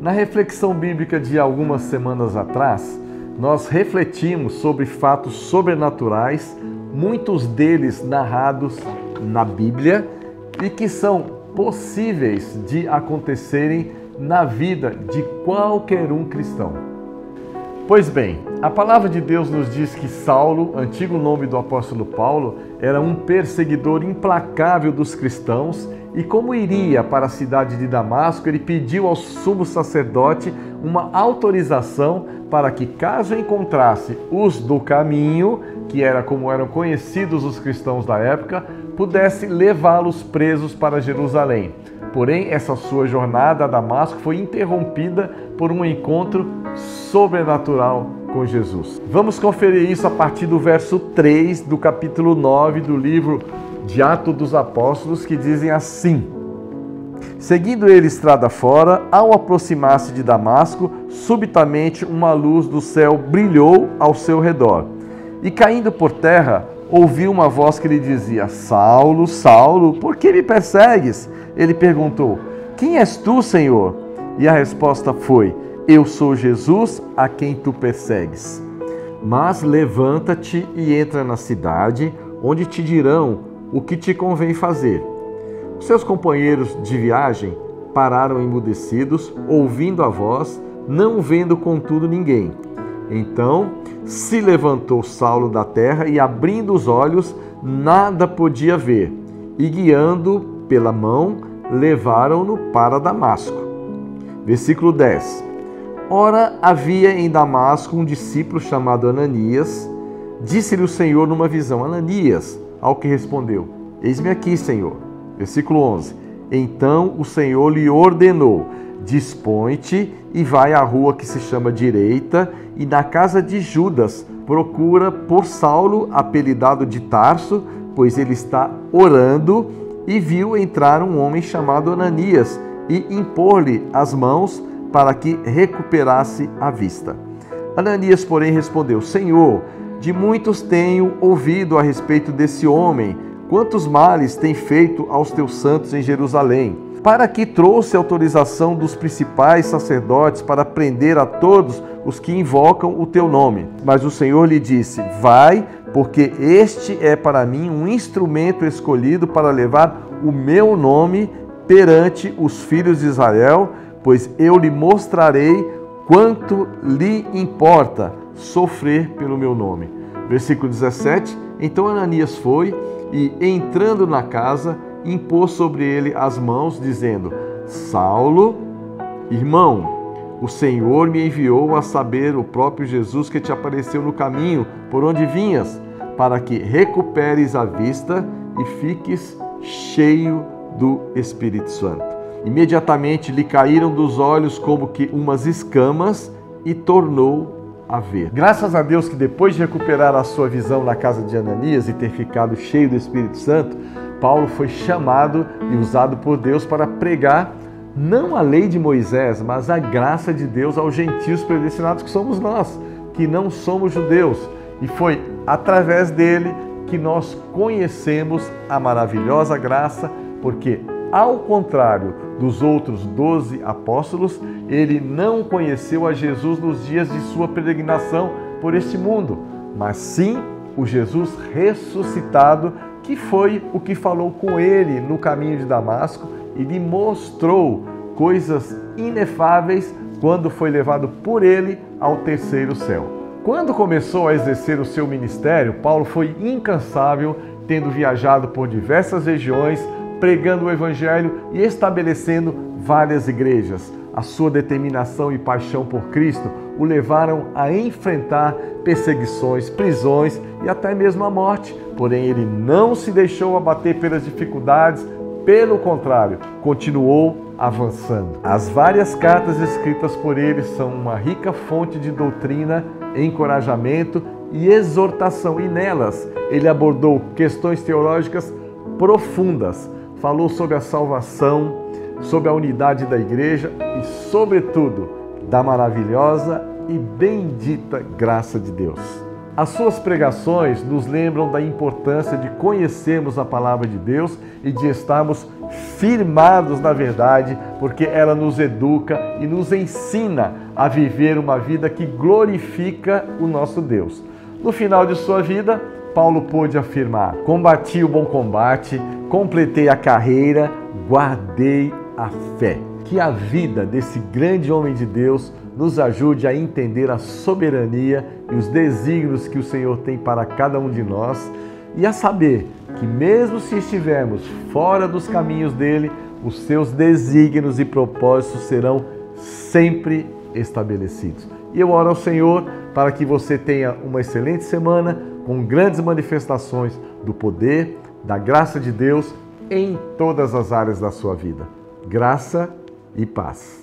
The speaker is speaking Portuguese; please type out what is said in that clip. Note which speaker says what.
Speaker 1: Na reflexão bíblica de algumas semanas atrás, nós refletimos sobre fatos sobrenaturais, muitos deles narrados na Bíblia e que são possíveis de acontecerem na vida de qualquer um cristão. Pois bem, a palavra de Deus nos diz que Saulo, antigo nome do apóstolo Paulo, era um perseguidor implacável dos cristãos e como iria para a cidade de Damasco, ele pediu ao sumo sacerdote uma autorização para que, caso encontrasse os do caminho, que era como eram conhecidos os cristãos da época, pudesse levá-los presos para Jerusalém. Porém, essa sua jornada a Damasco foi interrompida por um encontro sobrenatural com Jesus. Vamos conferir isso a partir do verso 3 do capítulo 9 do livro de Atos dos Apóstolos, que dizem assim: Seguindo ele estrada fora, ao aproximar-se de Damasco, subitamente uma luz do céu brilhou ao seu redor. E caindo por terra, ouviu uma voz que lhe dizia: Saulo, Saulo, por que me persegues? Ele perguntou: Quem és tu, Senhor? E a resposta foi: Eu sou Jesus, a quem tu persegues. Mas levanta-te e entra na cidade, onde te dirão o que te convém fazer. Seus companheiros de viagem pararam emudecidos, ouvindo a voz, não vendo contudo ninguém. Então se levantou Saulo da terra e, abrindo os olhos, nada podia ver. E guiando pela mão, levaram-no para Damasco. Versículo 10. Ora, havia em Damasco um discípulo chamado Ananias. Disse-lhe o Senhor numa visão: Ananias. Ao que respondeu: Eis-me aqui, Senhor. Versículo 11. Então o Senhor lhe ordenou: Dispõe-te e vai à rua que se chama Direita, e na casa de Judas procura por Saulo, apelidado de Tarso, pois ele está orando. E viu entrar um homem chamado Ananias e impor-lhe as mãos para que recuperasse a vista. Ananias, porém, respondeu: Senhor, de muitos tenho ouvido a respeito desse homem, quantos males tem feito aos teus santos em Jerusalém. Para que trouxe autorização dos principais sacerdotes para prender a todos os que invocam o teu nome. Mas o Senhor lhe disse: Vai, porque este é para mim um instrumento escolhido para levar o meu nome perante os filhos de Israel, pois eu lhe mostrarei quanto lhe importa sofrer pelo meu nome. Versículo 17. Então Ananias foi e, entrando na casa, impôs sobre ele as mãos, dizendo: Saulo, irmão, o Senhor me enviou a saber o próprio Jesus que te apareceu no caminho por onde vinhas, para que recuperes a vista e fiques cheio do Espírito Santo. Imediatamente lhe caíram dos olhos como que umas escamas e tornou a ver. Graças a Deus que depois de recuperar a sua visão na casa de Ananias e ter ficado cheio do Espírito Santo, Paulo foi chamado e usado por Deus para pregar não a lei de Moisés, mas a graça de Deus aos gentios predestinados, que somos nós, que não somos judeus. E foi através dele que nós conhecemos a maravilhosa graça, porque, ao contrário dos outros 12 apóstolos, ele não conheceu a Jesus nos dias de sua peregrinação por este mundo, mas sim o Jesus ressuscitado, que foi o que falou com ele no caminho de Damasco e lhe mostrou coisas inefáveis quando foi levado por ele ao terceiro céu. Quando começou a exercer o seu ministério, Paulo foi incansável, tendo viajado por diversas regiões, pregando o Evangelho e estabelecendo várias igrejas. A sua determinação e paixão por Cristo o levaram a enfrentar perseguições, prisões e até mesmo a morte. Porém, ele não se deixou abater pelas dificuldades, pelo contrário, continuou avançando. As várias cartas escritas por ele são uma rica fonte de doutrina, encorajamento e exortação, e nelas ele abordou questões teológicas profundas, falou sobre a salvação, sobre a unidade da igreja e, sobretudo, da maravilhosa e bendita graça de Deus. As suas pregações nos lembram da importância de conhecermos a palavra de Deus e de estarmos firmados na verdade, porque ela nos educa e nos ensina a viver uma vida que glorifica o nosso Deus. No final de sua vida, Paulo pôde afirmar: combati o bom combate, completei a carreira, guardei a fé. Que a vida desse grande homem de Deus nos ajude a entender a soberania e os desígnios que o Senhor tem para cada um de nós e a saber que mesmo se estivermos fora dos caminhos dele, os seus desígnios e propósitos serão sempre estabelecidos. E eu oro ao Senhor para que você tenha uma excelente semana com grandes manifestações do poder, da graça de Deus em todas as áreas da sua vida. Graça e paz.